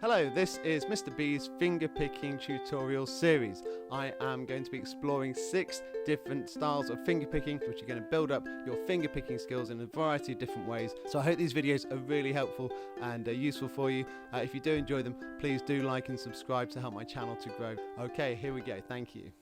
Hello, this is Mr. B's finger picking tutorial series. I am going to be exploring 6 different styles of finger picking, which are going to build up your finger picking skills in a variety of different ways. So I hope these videos are really helpful and useful for you. If you do enjoy them, please do like and subscribe to help my channel to grow. Okay, here we go. Thank you.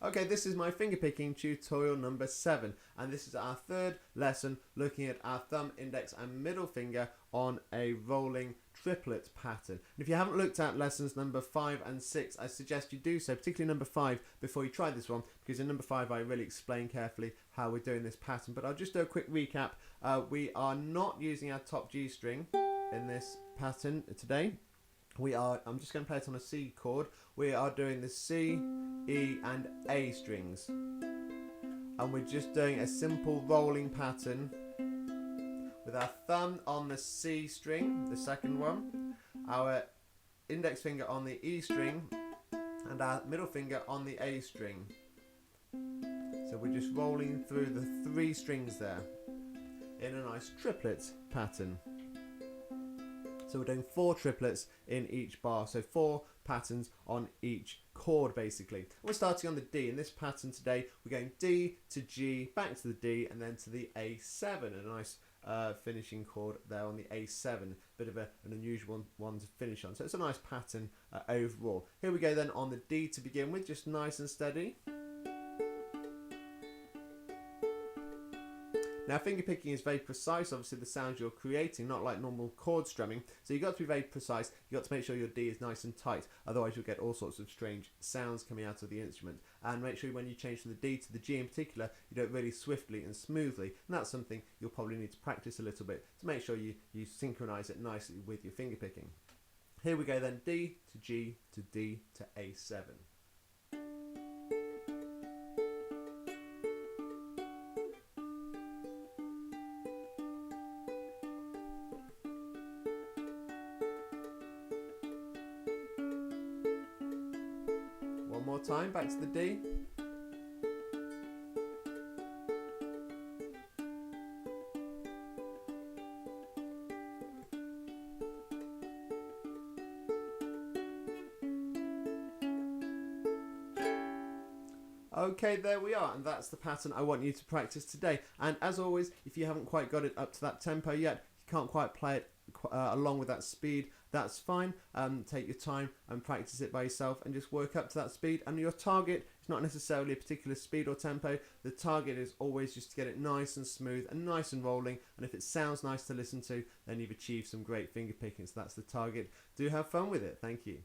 Okay, this is my fingerpicking tutorial number 7, and this is our 3rd lesson looking at our thumb, index and middle finger on a rolling triplet pattern. And if you haven't looked at lessons number 5 and 6, I suggest you do so, particularly number 5, before you try this one, because in number 5 I really explain carefully how we're doing this pattern. But I'll just do a quick recap. We are not using our top G string in this pattern today. I'm just going to play it on a C chord. We are doing the C, E and A strings. And we're just doing a simple rolling pattern with our thumb on the C string, the second one, our index finger on the E string and our middle finger on the A string. So we're just rolling through the 3 strings there in a nice triplet pattern. So we're doing 4 triplets in each bar, so 4 patterns on each chord basically. We're starting on the D. In this pattern today we're going D to G, back to the D and then to the A7, a nice finishing chord there on the A7, bit of an unusual one to finish on, so it's a nice pattern overall. Here we go then on the D to begin with, just nice and steady. Now fingerpicking is very precise, obviously the sounds you're creating, not like normal chord strumming, so you've got to be very precise, you've got to make sure your D is nice and tight, otherwise you'll get all sorts of strange sounds coming out of the instrument. And make sure when you change from the D to the G in particular, you do it really swiftly and smoothly, and that's something you'll probably need to practice a little bit to make sure you synchronise it nicely with your fingerpicking. Here we go then, D to G to D to A7. One more time, back to the D. Okay, there we are, and that's the pattern I want you to practice today. And as always, if you haven't quite got it up to that tempo yet, you can't quite play it along with that speed, that's fine. Take your time and practice it by yourself and just work up to that speed. And your target is not necessarily a particular speed or tempo. The target is always just to get it nice and smooth and nice and rolling, and if it sounds nice to listen to, then you've achieved some great finger picking. So that's the target. Do have fun with it. Thank you.